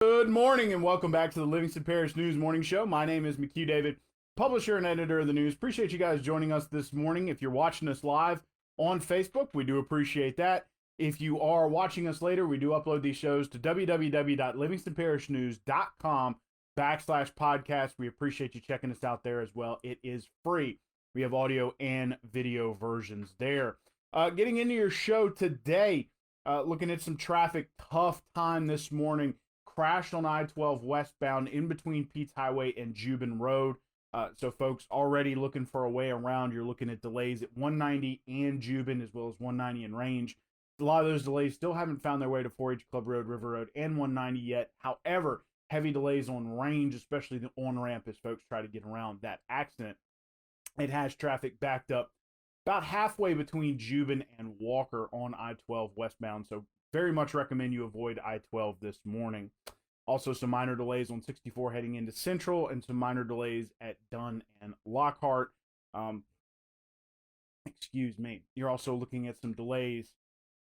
Good morning and welcome back to the Livingston Parish News Morning Show. My name is McHugh David, publisher and editor of the news. Appreciate you guys joining us this morning. If you're watching us live on Facebook, we do appreciate that. If you are watching us later, we do upload these shows to www.livingstonparishnews.com/podcast. We appreciate you checking us out there as well. It is free. We have audio and video versions there. Getting into your show today, looking at some traffic, tough time this morning. Crashed on I-12 westbound in between Pete's Highway and Jubin Road. So folks already looking for a way around. You're looking at delays at 190 and Jubin as well as 190 in Range. A lot of those delays still haven't found their way to 4-H Club Road, River Road, and 190 yet. However, heavy delays on Range, especially the on-ramp as folks try to get around that accident. It has traffic backed up about halfway between Jubin and Walker on I-12 westbound. So very much recommend you avoid I-12 this morning. Also, some minor delays on 64 heading into Central and some minor delays at Dunn and Lockhart. Excuse me. You're also looking at some delays,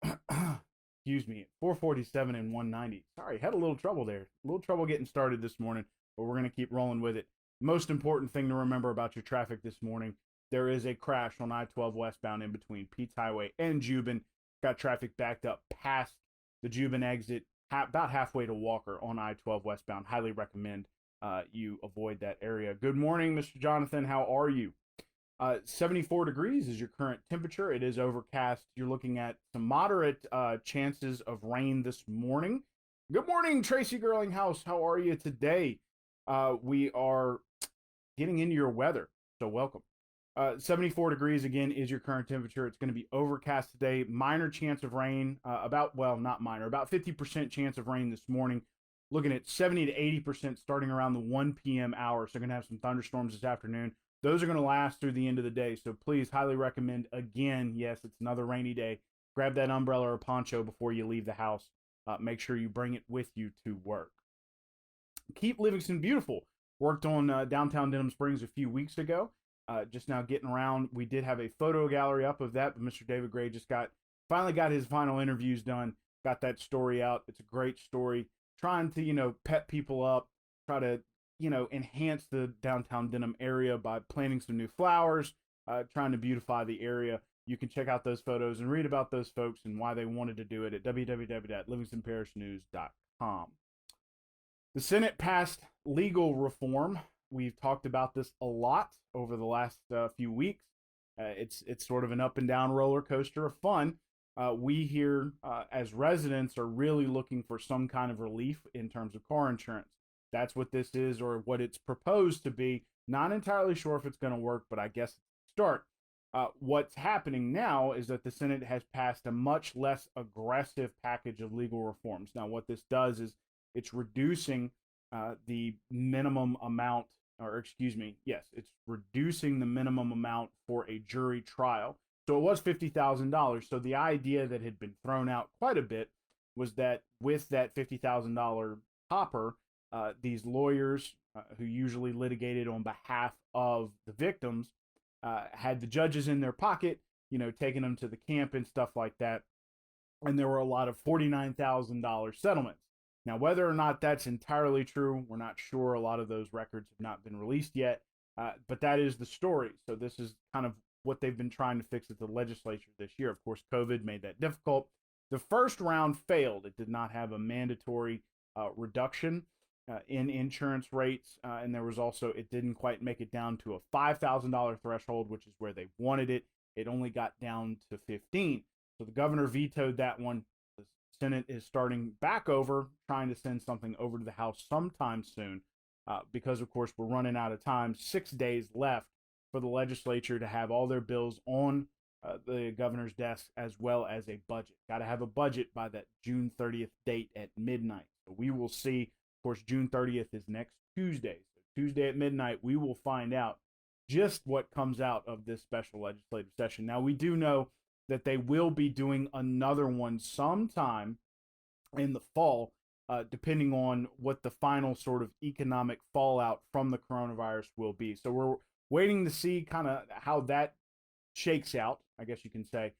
excuse me, at 447 and 190. Sorry, had a little trouble there. A little trouble getting started this morning, but we're going to keep rolling with it. Most important thing to remember about your traffic this morning, there is a crash on I-12 westbound in between Pete's Highway and Jubin. Got traffic backed up past the Jubin exit, about halfway to Walker on I-12 westbound. Highly recommend you avoid that area. Good morning, Mr. Jonathan. How are you? 74 degrees is your current temperature. It is overcast. You're looking at some moderate chances of rain this morning. Good morning, Tracy Girlinghouse. How are you today? We are getting into your weather, so welcome. 74 degrees again is your current temperature. It's going to be overcast today. Minor chance of rain, about 50% chance of rain this morning. Looking at 70 to 80% starting around the 1 p.m. hour. So going to have some thunderstorms this afternoon. Those are going to last through the end of the day. So please highly recommend, again, yes, it's another rainy day. Grab that umbrella or poncho before you leave the house. Make sure you bring it with you to work. Keep Livingston Beautiful. Worked on downtown Denham Springs a few weeks ago. Just now getting around. We did have a photo gallery up of that, but Mr. David Gray just finally got his final interviews done, got that story out. It's a great story. Trying to, pep people up, try to, enhance the downtown Denham area by planting some new flowers, trying to beautify the area. You can check out those photos and read about those folks and why they wanted to do it at www.livingstonparishnews.com. The Senate passed legal reform. We've talked about this a lot over the last few weeks. It's sort of an up and down roller coaster of fun. We here as residents are really looking for some kind of relief in terms of car insurance. That's what this is, or what it's proposed to be. Not entirely sure if it's going to work, but I guess start. What's happening now is that the Senate has passed a much less aggressive package of legal reforms. Now, what this does is it's reducing the minimum amount, it's reducing the minimum amount for a jury trial. So it was $50,000. So the idea that had been thrown out quite a bit was that with that $50,000 topper, these lawyers who usually litigated on behalf of the victims had the judges in their pocket, taking them to the camp and stuff like that. And there were a lot of $49,000 settlements. Now, whether or not that's entirely true, we're not sure. A lot of those records have not been released yet, but that is the story. So this is kind of what they've been trying to fix at the legislature this year. Of course, COVID made that difficult. The first round failed. It did not have a mandatory reduction in insurance rates, and there was also, it didn't quite make it down to a $5,000 threshold, which is where they wanted it. It only got down to 15. So the governor vetoed that one. Senate is starting back over, trying to send something over to the House sometime soon, because, of course, we're running out of time. 6 days left for the legislature to have all their bills on the governor's desk, as well as a budget. Got to have a budget by that June 30th date at midnight. So we will see. Of course, June 30th is next Tuesday. So Tuesday at midnight, we will find out just what comes out of this special legislative session. Now, we do know that they will be doing another one sometime in the fall, depending on what the final sort of economic fallout from the coronavirus will be. So we're waiting to see kind of how that shakes out, I guess you can say,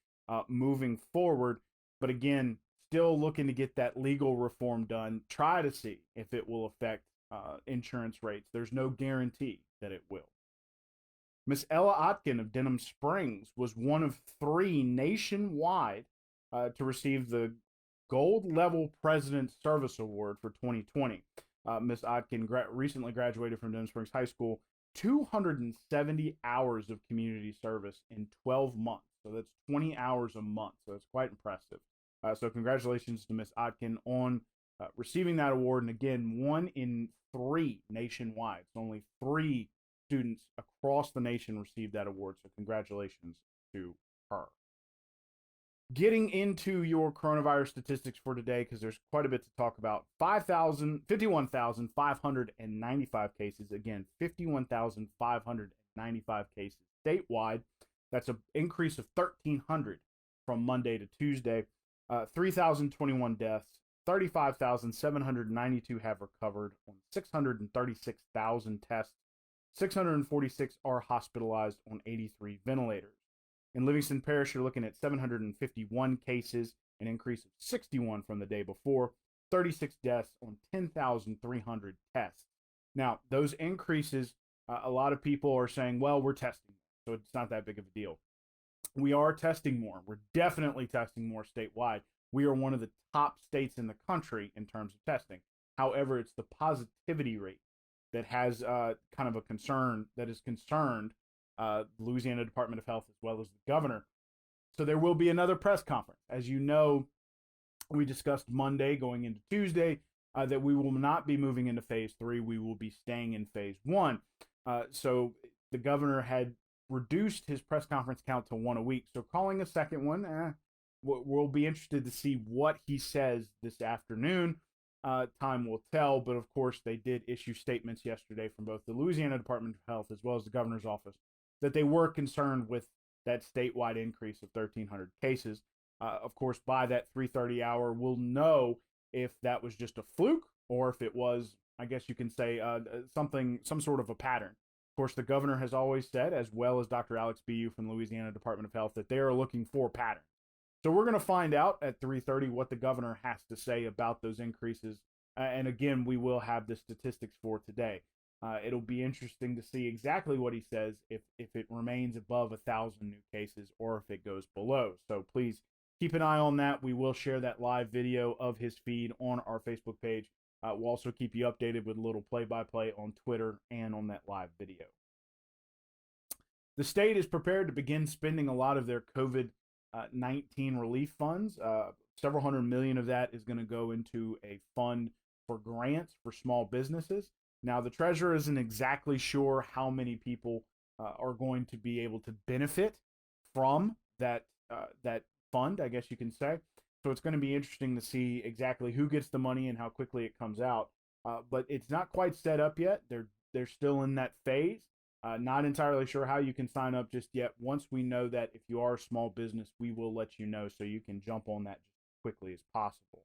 moving forward. But again, still looking to get that legal reform done. Try to see if it will affect insurance rates. There's no guarantee that it will. Miss Ella Otkin of Denham Springs was one of 3 nationwide to receive the Gold Level President's Service Award for 2020. Miss Otkin recently graduated from Denham Springs High School. 270 hours of community service in 12 months. So that's 20 hours a month. So it's quite impressive. So congratulations to Miss Otkin on receiving that award. And again, 1 in 3 nationwide. So only 3 students across the nation received that award. So congratulations to her. Getting into your coronavirus statistics for today, because there's quite a bit to talk about. 51,595 cases. Again, 51,595 cases statewide. That's an increase of 1,300 from Monday to Tuesday. 3,021 deaths. 35,792 have recovered on 636,000 tests. 646 are hospitalized on 83 ventilators. In Livingston Parish, you're looking at 751 cases, an increase of 61 from the day before, 36 deaths on 10,300 tests. Now, those increases, a lot of people are saying, well, we're testing, so it's not that big of a deal. We are testing more. We're definitely testing more statewide. We are one of the top states in the country in terms of testing. However, it's the positivity rate that has kind of a concern, that is concerned the Louisiana Department of Health as well as the governor. So there will be another press conference. As you know, we discussed Monday going into Tuesday that we will not be moving into phase 3. We will be staying in phase 1. So the governor had reduced his press conference count to 1 a week. So calling a second one, we'll be interested to see what he says this afternoon. Time will tell, but of course they did issue statements yesterday from both the Louisiana Department of Health as well as the governor's office that they were concerned with that statewide increase of 1,300 cases. Of course, by that 3:30 hour, we'll know if that was just a fluke or if it was, I guess you can say, some sort of a pattern. Of course, the governor has always said, as well as Dr. Alex Bu from the Louisiana Department of Health, that they are looking for patterns. So we're going to find out at 3:30 what the governor has to say about those increases. And again, we will have the statistics for today. It'll be interesting to see exactly what he says if it remains above 1,000 new cases or if it goes below. So please keep an eye on that. We will share that live video of his feed on our Facebook page. We'll also keep you updated with a little play-by-play on Twitter and on that live video. The state is prepared to begin spending a lot of their COVID-19 relief funds. Several $100 million of that is going to go into a fund for grants for small businesses. Now, the treasurer isn't exactly sure how many people are going to be able to benefit from that fund, I guess you can say. So it's going to be interesting to see exactly who gets the money and how quickly it comes out. But it's not quite set up yet. They're still in that phase. Not entirely sure how you can sign up just yet. Once we know that, if you are a small business, we will let you know so you can jump on that just as quickly as possible.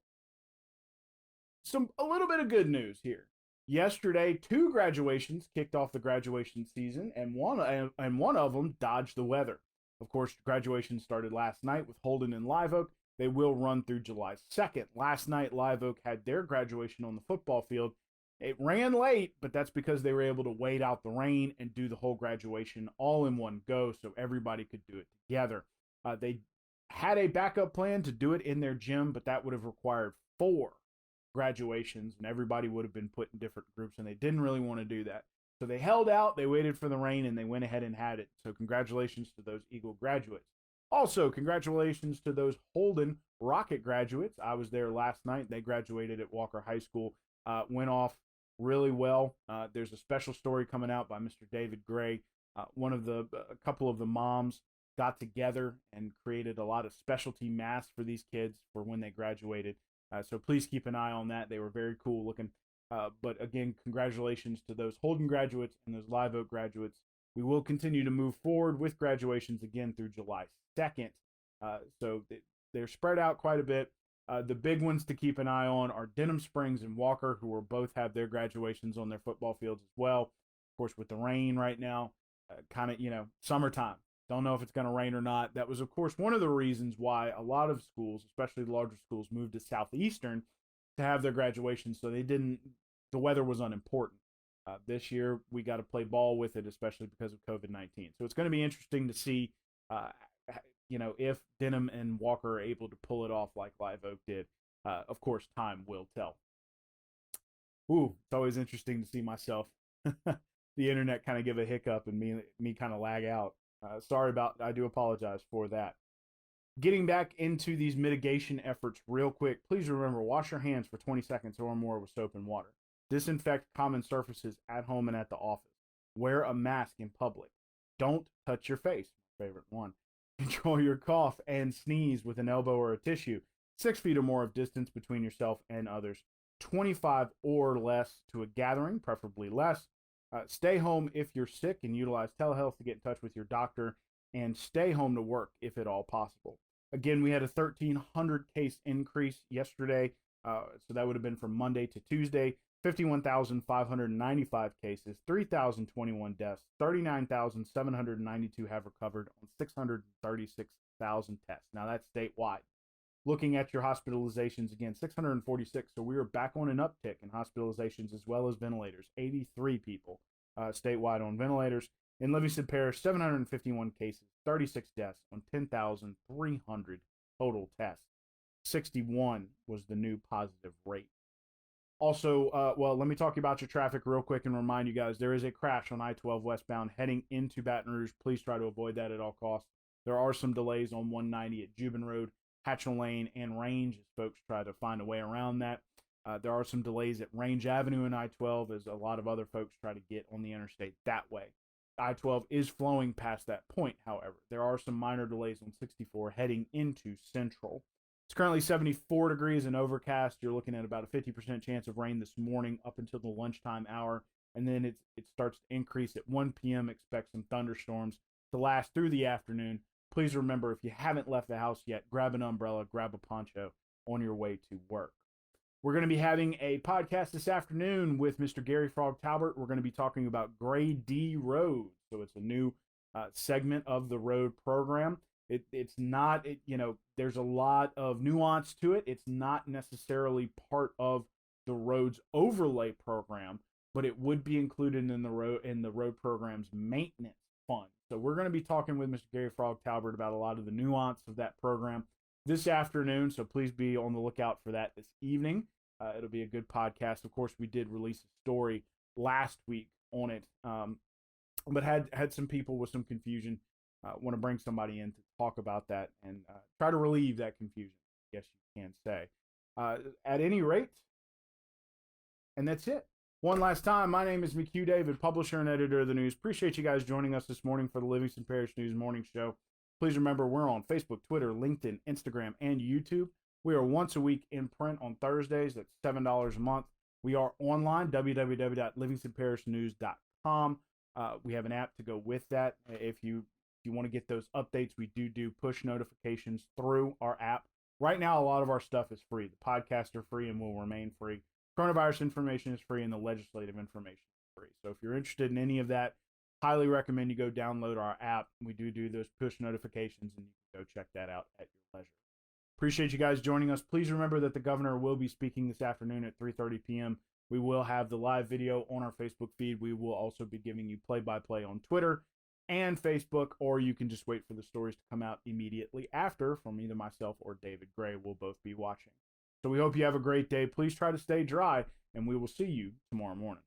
A little bit of good news here. Yesterday, 2 graduations kicked off the graduation season, and one of them dodged the weather. Of course, graduation started last night with Holden and Live Oak. They will run through July 2nd. Last night, Live Oak had their graduation on the football field. It ran late, but that's because they were able to wait out the rain and do the whole graduation all in one go so everybody could do it together. They had a backup plan to do it in their gym, but that would have required 4 graduations, and everybody would have been put in different groups, and they didn't really want to do that. So they held out, they waited for the rain, and they went ahead and had it. So congratulations to those Eagle graduates. Also, congratulations to those Holden Rocket graduates. I was there last night. They graduated at Walker High School. Went off really well. There's a special story coming out by Mr. David Gray. A couple of the moms got together and created a lot of specialty masks for these kids for when they graduated. So please keep an eye on that. They were very cool looking. But again, congratulations to those Holden graduates and those Live Oak graduates. We will continue to move forward with graduations again through July 2nd. So they're spread out quite a bit. The big ones to keep an eye on are Denham Springs and Walker, who will both have their graduations on their football fields as well. Of course, with the rain right now, kind of, summertime. Don't know if it's going to rain or not. That was, of course, one of the reasons why a lot of schools, especially larger schools, moved to Southeastern to have their graduation, so the weather was unimportant. This year, we got to play ball with it, especially because of COVID-19. So it's going to be interesting to see, if Denham and Walker are able to pull it off like Live Oak did. Of course, time will tell. Ooh, it's always interesting to see myself, the internet kind of give a hiccup and me kind of lag out. I do apologize for that. Getting back into these mitigation efforts real quick, please remember, wash your hands for 20 seconds or more with soap and water. Disinfect common surfaces at home and at the office. Wear a mask in public. Don't touch your face, my favorite one. Control your cough and sneeze with an elbow or a tissue. 6 feet or more of distance between yourself and others. 25 or less to a gathering, preferably less. Stay home if you're sick and utilize telehealth to get in touch with your doctor. And stay home to work if at all possible. Again, we had a 1,300 case increase yesterday. So that would have been from Monday to Tuesday. 51,595 cases, 3,021 deaths, 39,792 have recovered on 636,000 tests. Now that's statewide. Looking at your hospitalizations again, 646. So we are back on an uptick in hospitalizations as well as ventilators. 83 people statewide on ventilators. In Livingston Parish, 751 cases, 36 deaths on 10,300 total tests. 61 was the new positive rate. Also, let me talk about your traffic real quick and remind you guys, there is a crash on I-12 westbound heading into Baton Rouge. Please try to avoid that at all costs. There are some delays on 190 at Jubin Road, Hatchell Lane, and Range as folks try to find a way around that. There are some delays at Range Avenue and I-12 as a lot of other folks try to get on the interstate that way. I-12 is flowing past that point, however. There are some minor delays on 64 heading into Central. It's currently 74 degrees and overcast. You're looking at about a 50% chance of rain this morning up until the lunchtime hour. And then it starts to increase at 1 p.m. Expect some thunderstorms to last through the afternoon. Please remember, if you haven't left the house yet, grab an umbrella, grab a poncho on your way to work. We're going to be having a podcast this afternoon with Mr. Gary Frog Talbert. We're going to be talking about Grade D roads. So it's a new segment of the road program. It's not, there's a lot of nuance to it. It's not necessarily part of the roads overlay program, but it would be included in the road program's maintenance fund. So we're going to be talking with Mr. Gary Frog Talbert about a lot of the nuance of that program this afternoon. So please be on the lookout for that this evening. It'll be a good podcast. Of course, we did release a story last week on it, but had some people with some confusion. Want to bring somebody in to talk about that and try to relieve that confusion, I guess you can say. At any rate, and that's it. One last time, my name is McHugh David, publisher and editor of the news. Appreciate you guys joining us this morning for the Livingston Parish News Morning Show. Please remember, we're on Facebook, Twitter, LinkedIn, Instagram, and YouTube. We are once a week in print on Thursdays. That's $7 a month. We are online, www.livingstonparishnews.com. We have an app to go with that. If you want to get those updates, we do push notifications through our app. Right now, a lot of our stuff is free. The podcasts are free and will remain free. Coronavirus information is free and the legislative information is free. So if you're interested in any of that, highly recommend you go download our app. We do those push notifications, and you can go check that out at your leisure. Appreciate you guys joining us. Please remember that the governor will be speaking this afternoon at 3:30 p.m. We will have the live video on our Facebook feed. We will also be giving you play-by-play on Twitter and Facebook, or you can just wait for the stories to come out immediately after from either myself or David Gray. We'll both be watching. So we hope you have a great day. Please try to stay dry, and we will see you tomorrow morning.